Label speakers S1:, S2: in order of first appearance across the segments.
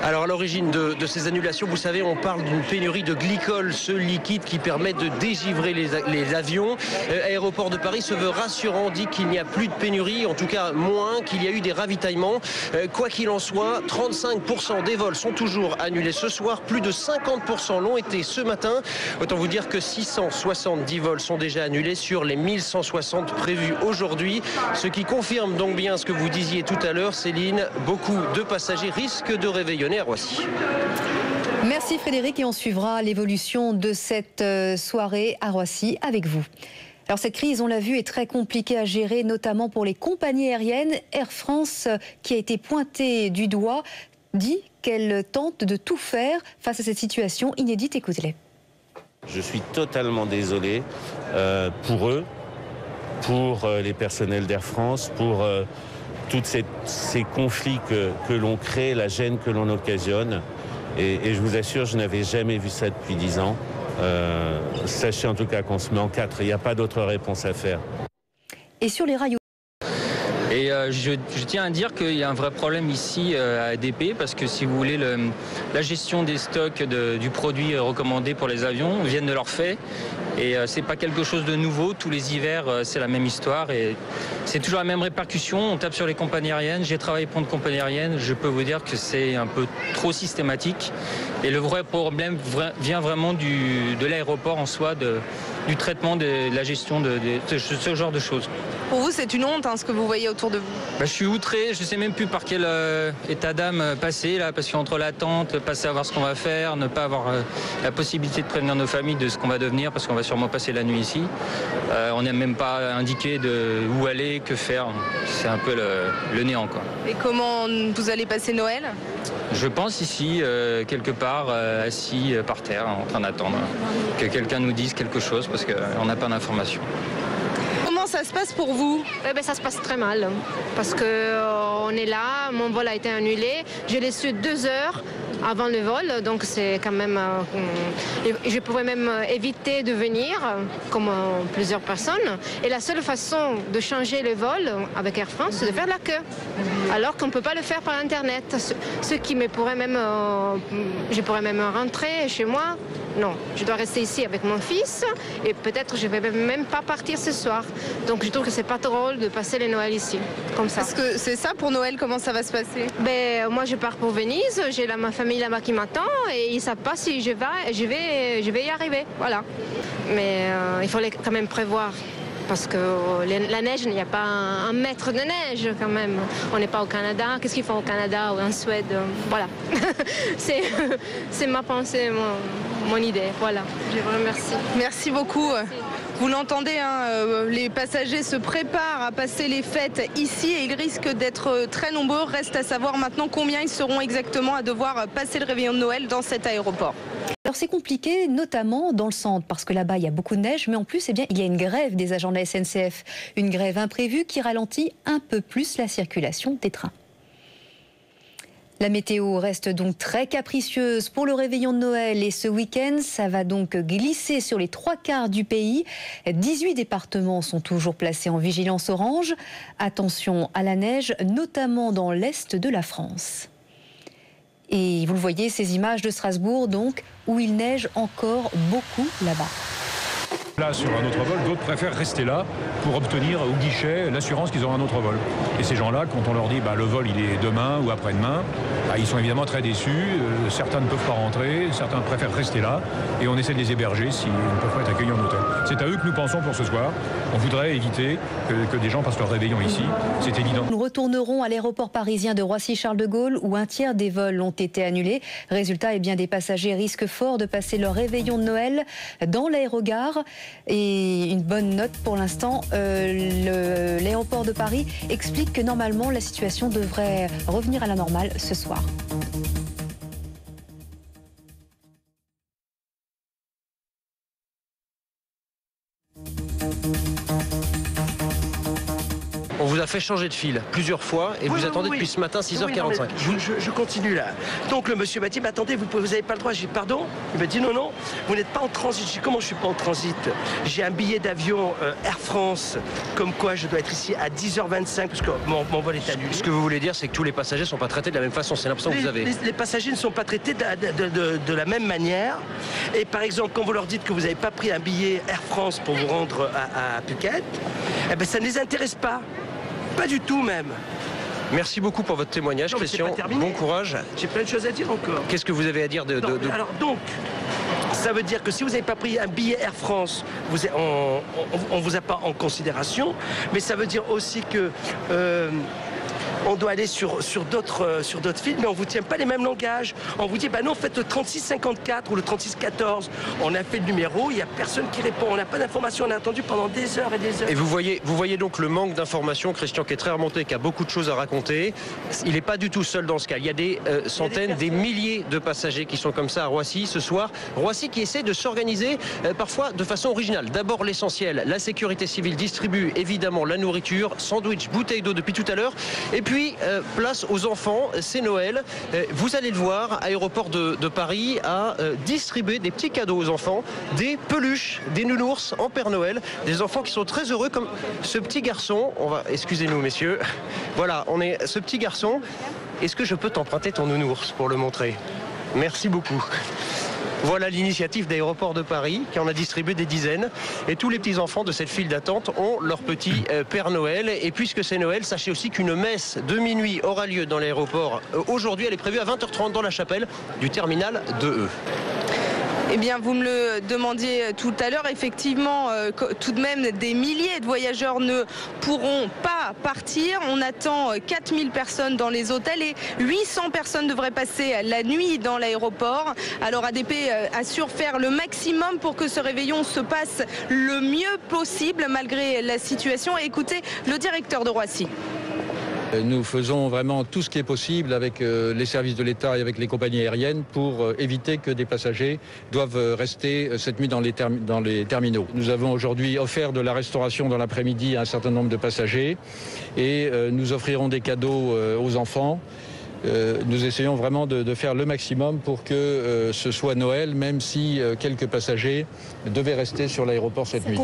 S1: Alors à l'origine de ces annulations, vous savez, on parle d'une pénurie de glycol, ce liquide qui permet de dégivrer les avions. Aéroport de Paris se veut rassurant, dit qu'il n'y a plus de pénurie, en tout cas moins, qu'il y a eu des ravitaillements. Quoi qu'il en soit, 35% des vols sont toujours annulés ce soir, plus de 50% l'ont été ce matin. Autant vous dire que 670 vols sont déjà annulés sur les 1160 prévus aujourd'hui, ce qui confirme donc bien ce que vous disiez tout à l'heure, Céline, beaucoup de passagers risquent de réveillonner à Roissy.
S2: Merci Frédéric et on suivra l'évolution de cette soirée à Roissy avec vous. Alors cette crise, on l'a vu, est très compliquée à gérer, notamment pour les compagnies aériennes. Air France, qui a été pointée du doigt, dit qu'elle tente de tout faire face à cette situation inédite. Écoutez-les.
S3: Je suis totalement désolé pour eux, pour les personnels d'Air France, pour tous ces conflits que l'on crée, la gêne que l'on occasionne. Et je vous assure, je n'avais jamais vu ça depuis 10 ans. Sachez en tout cas qu'on se met en quatre, il n'y a pas d'autre réponse à faire. Et sur les rails.
S4: Et je tiens à dire qu'il y a un vrai problème ici à ADP parce que si vous voulez, la gestion des stocks du produit recommandé pour les avions viennent de leur fait. Et c'est pas quelque chose de nouveau, tous les hivers c'est la même histoire et c'est toujours la même répercussion, on tape sur les compagnies aériennes, j'ai travaillé pour une compagnie aérienne, je peux vous dire que c'est un peu trop systématique et le vrai problème vient vraiment de l'aéroport en soi, du traitement de la gestion de ce genre de choses.
S5: Pour vous c'est une honte ce que vous voyez autour de vous?
S4: Je suis outré, je ne sais même plus par quel état d'âme passer là, parce qu'entre l'attente, pas savoir ce qu'on va faire, ne pas avoir la possibilité de prévenir nos familles de ce qu'on va devenir parce qu'on va sûrement passer la nuit ici. On n'a même pas indiqué où aller, que faire. C'est un peu le néant, quoi.
S5: Et comment vous allez passer Noël?
S4: Je pense ici, quelque part, assis par terre, en train d'attendre que quelqu'un nous dise quelque chose parce qu'on n'a pas d'informations.
S5: Comment ça se passe pour vous?
S6: Ça se passe très mal parce qu'on est là, mon vol a été annulé, je l'ai su 2 heures avant le vol, donc c'est quand même... je pouvais même éviter de venir, comme plusieurs personnes. Et la seule façon de changer le vol avec Air France, c'est de faire la queue. Alors qu'on ne peut pas le faire par Internet. Ce qui me pourrait même... je pourrais même rentrer chez moi. Non, je dois rester ici avec mon fils et peut-être je ne vais même pas partir ce soir. Donc je trouve que c'est pas drôle de passer les Noëls ici, comme ça.
S5: Est-ce que c'est ça pour Noël? Comment ça va se passer?
S6: Moi je pars pour Venise, j'ai ma famille là-bas qui m'attend et ils ne savent pas si je vais y arriver. Voilà. Mais il faut quand même prévoir. Parce que la neige, il n'y a pas un mètre de neige quand même. On n'est pas au Canada. Qu'est-ce qu'ils font au Canada ou en Suède? Voilà. C'est ma pensée, mon idée. Voilà. Je vous remercie.
S5: Merci beaucoup. Merci. Vous l'entendez, les passagers se préparent à passer les fêtes ici et ils risquent d'être très nombreux. Reste à savoir maintenant combien ils seront exactement à devoir passer le réveillon de Noël dans cet aéroport.
S2: Alors c'est compliqué, notamment dans le centre, parce que là-bas il y a beaucoup de neige, mais en plus il y a une grève des agents de la SNCF, une grève imprévue qui ralentit un peu plus la circulation des trains. La météo reste donc très capricieuse pour le réveillon de Noël et ce week-end, ça va donc glisser sur les 3/4 du pays. 18 départements sont toujours placés en vigilance orange. Attention à la neige, notamment dans l'est de la France. Et vous le voyez, ces images de Strasbourg, donc, où il neige encore beaucoup là-bas.
S7: Là, sur un autre vol, d'autres préfèrent rester là pour obtenir au guichet l'assurance qu'ils auront un autre vol. Et ces gens-là, quand on leur dit le vol il est demain ou après-demain, ils sont évidemment très déçus. Certains ne peuvent pas rentrer, certains préfèrent rester là et on essaie de les héberger s'ils ne peuvent pas être accueillis en hôtel. C'est à eux que nous pensons pour ce soir. On voudrait éviter que des gens passent leur réveillon ici, c'est évident.
S2: Nous retournerons à l'aéroport parisien de Roissy-Charles de Gaulle où un tiers des vols ont été annulés. Résultat, des passagers risquent fort de passer leur réveillon de Noël dans l'aérogare. Et une bonne note pour l'instant, l'aéroport de Paris explique que normalement la situation devrait revenir à la normale ce soir.
S1: On vous a fait fait changer de fil plusieurs fois et vous attendez depuis ce matin 6h45.
S8: Je continue là. Donc le monsieur m'a dit, mais attendez, vous n'avez pas le droit. J'ai dit, pardon? Il m'a dit, non, vous n'êtes pas en transit. J'ai dit, comment je ne suis pas en transit? J'ai un billet d'avion Air France, comme quoi je dois être ici à 10h25 parce que mon vol est annulé.
S1: Ce que vous voulez dire, c'est que tous les passagers ne sont pas traités de la même façon. C'est l'impression que vous avez.
S8: Les passagers ne sont pas traités de la même manière. Et par exemple, quand vous leur dites que vous n'avez pas pris un billet Air France pour vous rendre à Phuket, eh ben, ça ne les intéresse pas. Pas du tout même.
S1: Merci beaucoup pour votre témoignage, Christian. Bon courage.
S8: J'ai plein de choses à dire encore.
S1: Qu'est-ce que vous avez à dire
S8: Alors donc, ça veut dire que si vous n'avez pas pris un billet Air France, on ne vous a pas en considération. Mais ça veut dire aussi que on doit aller sur d'autres films, mais on ne vous tient pas les mêmes langages. On vous dit, bah non, faites le 3654 ou le 3614. On a fait le numéro, il n'y a personne qui répond. On n'a pas d'informations, on a attendu pendant des heures et des heures.
S1: Et vous voyez donc le manque d'informations, Christian, qui est très remonté, qui a beaucoup de choses à raconter. Il n'est pas du tout seul dans ce cas. Il y a des centaines, des milliers de passagers qui sont comme ça à Roissy ce soir. Roissy qui essaie de s'organiser parfois de façon originale. D'abord l'essentiel, la sécurité civile distribue évidemment la nourriture, sandwich, bouteilles d'eau depuis tout à l'heure. Et puis, place aux enfants, c'est Noël. Vous allez le voir, aéroport de Paris a distribué des petits cadeaux aux enfants, des peluches, des nounours en Père Noël, des enfants qui sont très heureux comme ce petit garçon. Excusez-nous messieurs, voilà, ce petit garçon. Est-ce que je peux t'emprunter ton nounours pour le montrer? Merci beaucoup. Voilà l'initiative d'Aéroport de Paris qui en a distribué des dizaines. Et tous les petits-enfants de cette file d'attente ont leur petit Père Noël. Et puisque c'est Noël, sachez aussi qu'une messe de minuit aura lieu dans l'aéroport. Aujourd'hui, elle est prévue à 20h30 dans la chapelle du terminal 2E.
S5: Eh bien, vous me le demandiez tout à l'heure, effectivement, tout de même, des milliers de voyageurs ne pourront pas partir. On attend 4000 personnes dans les hôtels et 800 personnes devraient passer la nuit dans l'aéroport. Alors ADP assure faire le maximum pour que ce réveillon se passe le mieux possible malgré la situation. Et écoutez le directeur de Roissy.
S9: Nous faisons vraiment tout ce qui est possible avec les services de l'État et avec les compagnies aériennes pour éviter que des passagers doivent rester cette nuit dans les terminaux. Nous avons aujourd'hui offert de la restauration dans l'après-midi à un certain nombre de passagers et nous offrirons des cadeaux aux enfants. Nous essayons vraiment de faire le maximum pour que ce soit Noël, même si quelques passagers devaient rester sur l'aéroport cette nuit.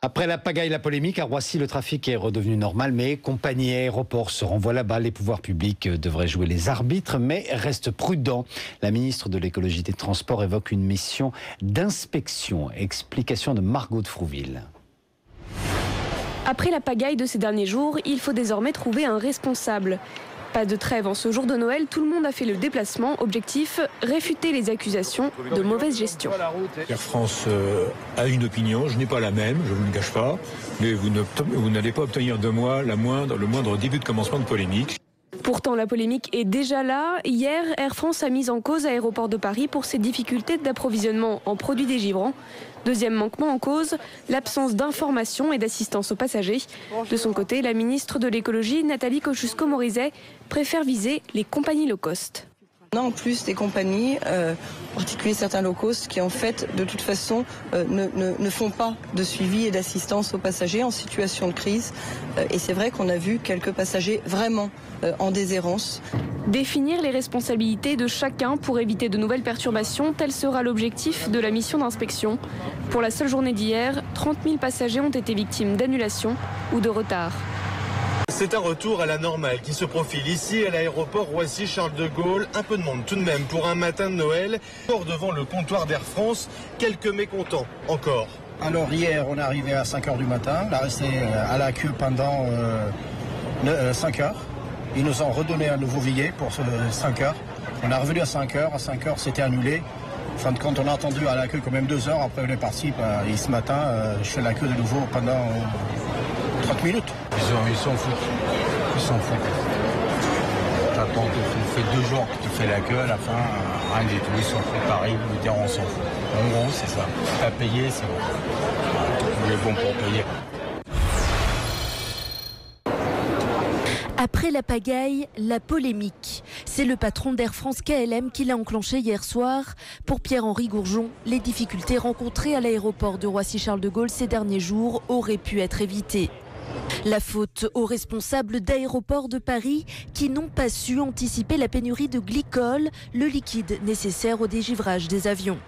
S10: Après la pagaille et la polémique, à Roissy, le trafic est redevenu normal, mais compagnies et aéroports se renvoient la balle. Les pouvoirs publics devraient jouer les arbitres, mais restent prudents. La ministre de l'écologie et des transports évoque une mission d'inspection. Explication de Margot de Frouville.
S11: Après la pagaille de ces derniers jours, il faut désormais trouver un responsable. Pas de trêve en ce jour de Noël, tout le monde a fait le déplacement. Objectif, réfuter les accusations de mauvaise gestion.
S7: Air France a une opinion, je n'ai pas la même, je ne vous le cache pas, mais vous n'allez pas obtenir de moi le moindre début de commencement de polémique.
S11: Pourtant, la polémique est déjà là. Hier, Air France a mis en cause Aéroport de Paris pour ses difficultés d'approvisionnement en produits dégivrants. Deuxième manquement en cause, l'absence d'information et d'assistance aux passagers. De son côté, la ministre de l'écologie, Nathalie Kosciusko-Morizet, préfère viser les compagnies low cost.
S12: On a en plus des compagnies, en particulier certains low cost, qui en fait, de toute façon, ne font pas de suivi et d'assistance aux passagers en situation de crise. Et c'est vrai qu'on a vu quelques passagers vraiment en déshérence.
S11: Définir les responsabilités de chacun pour éviter de nouvelles perturbations, tel sera l'objectif de la mission d'inspection. Pour la seule journée d'hier, 30 000 passagers ont été victimes d'annulations ou de retards.
S13: C'est un retour à la normale qui se profile ici à l'aéroport Roissy-Charles de Gaulle. Un peu de monde tout de même pour un matin de Noël. Hors devant le comptoir d'Air France, quelques mécontents encore.
S14: Alors hier, on est arrivé à 5h du matin. On a resté à la queue pendant 5 heures. Ils nous ont redonné un nouveau billet pour 5 heures. On est revenu à 5 heures. À 5 heures, c'était annulé. En fin de compte, on a attendu à la queue quand même 2 heures. Après, on est parti. Et ce matin, je fais la queue de nouveau pendant 30 minutes.
S15: Ils s'en foutent. Ils s'en foutent. J'attends que tu fais 2 jours que tu fais la queue, à la fin, rien du tout. Ils s'en foutent. Paris, le terrain, on s'en fout. En gros, c'est ça. T'as payé, c'est bon. Il est bon pour payer.
S16: Après la pagaille, la polémique. C'est le patron d'Air France KLM qui l'a enclenché hier soir. Pour Pierre-Henri Gourjon, les difficultés rencontrées à l'aéroport de Roissy-Charles de Gaulle ces derniers jours auraient pu être évitées. La faute aux responsables d'Aéroports de Paris qui n'ont pas su anticiper la pénurie de glycol, le liquide nécessaire au dégivrage des avions.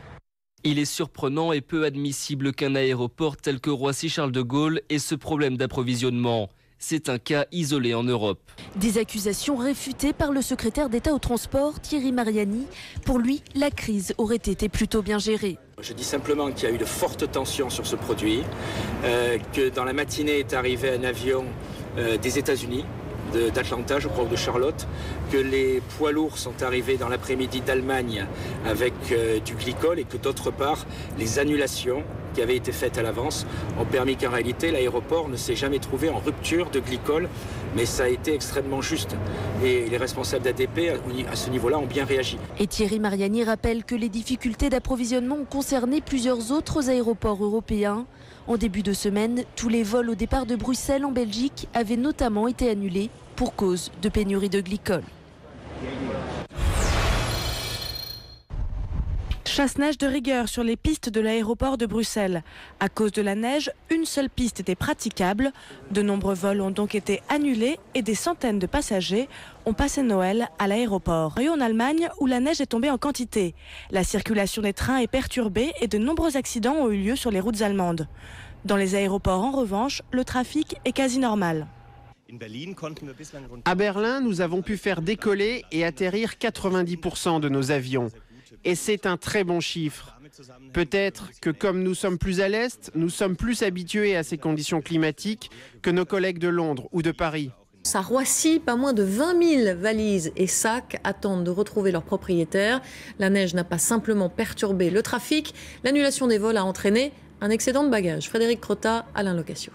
S17: Il est surprenant et peu admissible qu'un aéroport tel que Roissy-Charles de Gaulle ait ce problème d'approvisionnement. C'est un cas isolé en Europe.
S16: Des accusations réfutées par le secrétaire d'État au transport, Thierry Mariani. Pour lui, la crise aurait été plutôt bien gérée.
S18: Je dis simplement qu'il y a eu de fortes tensions sur ce produit, que dans la matinée est arrivé un avion des États-Unis, d'Atlanta, je crois, ou de Charlotte, que les poids lourds sont arrivés dans l'après-midi d'Allemagne avec du glycol et que d'autre part, les annulations qui avaient été faites à l'avance ont permis qu'en réalité, l'aéroport ne s'est jamais trouvé en rupture de glycol, mais ça a été extrêmement juste. Et les responsables d'ADP, à ce niveau-là, ont bien réagi.
S16: Et Thierry Mariani rappelle que les difficultés d'approvisionnement ont concerné plusieurs autres aéroports européens. En début de semaine, tous les vols au départ de Bruxelles en Belgique avaient notamment été annulés pour cause de pénurie de glycol.
S19: Chasse-neige de rigueur sur les pistes de l'aéroport de Bruxelles. À cause de la neige, une seule piste était praticable. De nombreux vols ont donc été annulés et des centaines de passagers ont passé Noël à l'aéroport. Et en Allemagne, où la neige est tombée en quantité. La circulation des trains est perturbée et de nombreux accidents ont eu lieu sur les routes allemandes. Dans les aéroports, en revanche, le trafic est quasi normal.
S20: À Berlin, nous avons pu faire décoller et atterrir 90% de nos avions. Et c'est un très bon chiffre. Peut-être que comme nous sommes plus à l'Est, nous sommes plus habitués à ces conditions climatiques que nos collègues de Londres ou de Paris.
S21: À Roissy, pas moins de 20 000 valises et sacs attendent de retrouver leurs propriétaires. La neige n'a pas simplement perturbé le trafic. L'annulation des vols a entraîné un excédent de bagages. Frédéric Crotta, Alain Locasio.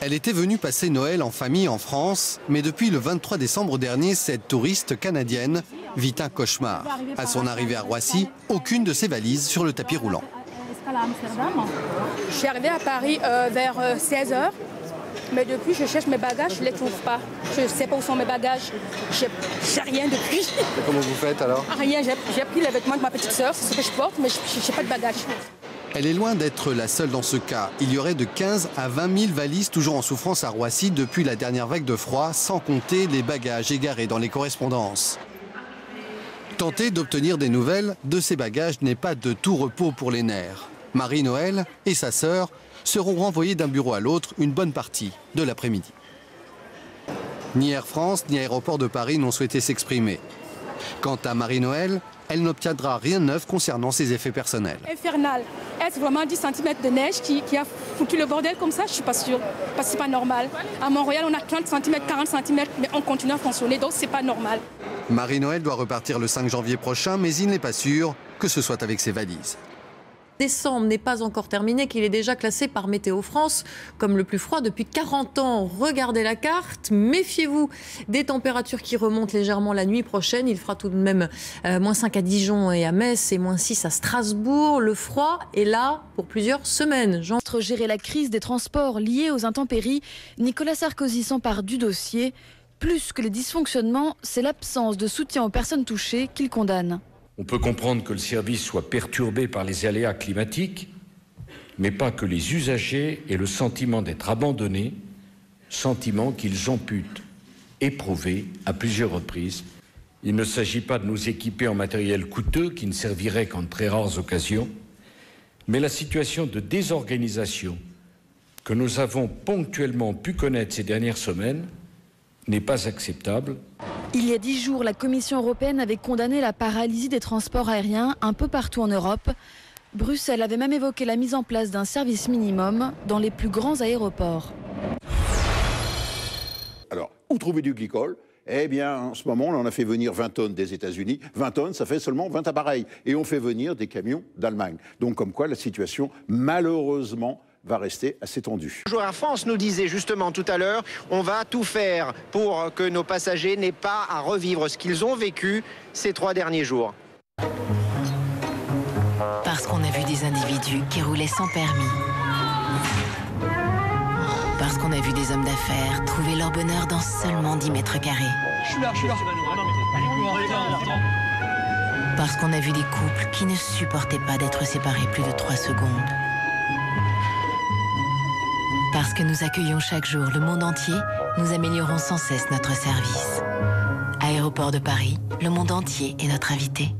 S22: Elle était venue passer Noël en famille en France, mais depuis le 23 décembre dernier, cette touriste canadienne vit un cauchemar. À son arrivée à Roissy, aucune de ses valises sur le tapis roulant.
S23: Je suis arrivée à Paris vers 16h, mais depuis je cherche mes bagages, je ne les trouve pas. Je ne sais pas où sont mes bagages, je n'ai rien depuis.
S22: Et comment vous faites alors?
S23: Rien, j'ai pris les vêtements de ma petite sœur, c'est ce que je porte, mais je n'ai pas de bagages.
S22: Elle est loin d'être la seule dans ce cas. Il y aurait de 15 à 20 000 valises toujours en souffrance à Roissy depuis la dernière vague de froid, sans compter les bagages égarés dans les correspondances. Tenter d'obtenir des nouvelles de ces bagages n'est pas de tout repos pour les nerfs. Marie-Noël et sa sœur seront renvoyés d'un bureau à l'autre une bonne partie de l'après-midi. Ni Air France ni Aéroports de Paris n'ont souhaité s'exprimer. Quant à Marie-Noël, elle n'obtiendra rien de neuf concernant ses effets personnels.
S23: Infernal. Est-ce vraiment 10 cm de neige qui a foutu le bordel comme ça? Je ne suis pas sûre, parce que ce n'est pas normal. À Montréal, on a 30 cm, 40 cm, mais on continue à fonctionner, donc ce n'est pas normal.
S22: Marie-Noël doit repartir le 5 janvier prochain, mais il n'est pas sûr que ce soit avec ses valises.
S21: Décembre n'est pas encore terminé, qu'il est déjà classé par Météo France comme le plus froid depuis 40 ans. Regardez la carte, méfiez-vous des températures qui remontent légèrement la nuit prochaine. Il fera tout de même -5 à Dijon et à Metz et -6 à Strasbourg. Le froid est là pour plusieurs semaines.
S11: Gérer la crise des transports liés aux intempéries, Nicolas Sarkozy s'empare du dossier. Plus que les dysfonctionnements, c'est l'absence de soutien aux personnes touchées qu'il condamne.
S24: On peut comprendre que le service soit perturbé par les aléas climatiques, mais pas que les usagers aient le sentiment d'être abandonnés, sentiment qu'ils ont pu éprouver à plusieurs reprises. Il ne s'agit pas de nous équiper en matériel coûteux qui ne servirait qu'en très rares occasions, mais la situation de désorganisation que nous avons ponctuellement pu connaître ces dernières semaines n'est pas acceptable.
S11: Il y a 10 jours, la Commission européenne avait condamné la paralysie des transports aériens un peu partout en Europe. Bruxelles avait même évoqué la mise en place d'un service minimum dans les plus grands aéroports.
S25: Alors, où trouver du glycol? Eh bien, en ce moment, on en a fait venir 20 tonnes des États-Unis. 20 tonnes, ça fait seulement 20 appareils. Et on fait venir des camions d'Allemagne. Donc, comme quoi, la situation, malheureusement, va rester assez tendu.
S26: Air France nous disait justement tout à l'heure, on va tout faire pour que nos passagers n'aient pas à revivre ce qu'ils ont vécu ces 3 derniers jours.
S27: Parce qu'on a vu des individus qui roulaient sans permis. Parce qu'on a vu des hommes d'affaires trouver leur bonheur dans seulement 10 mètres carrés.
S28: Je suis là.
S27: Parce qu'on a vu des couples qui ne supportaient pas d'être séparés plus de 3 secondes. Parce que nous accueillons chaque jour le monde entier, nous améliorons sans cesse notre service. Aéroport de Paris, le monde entier est notre invité.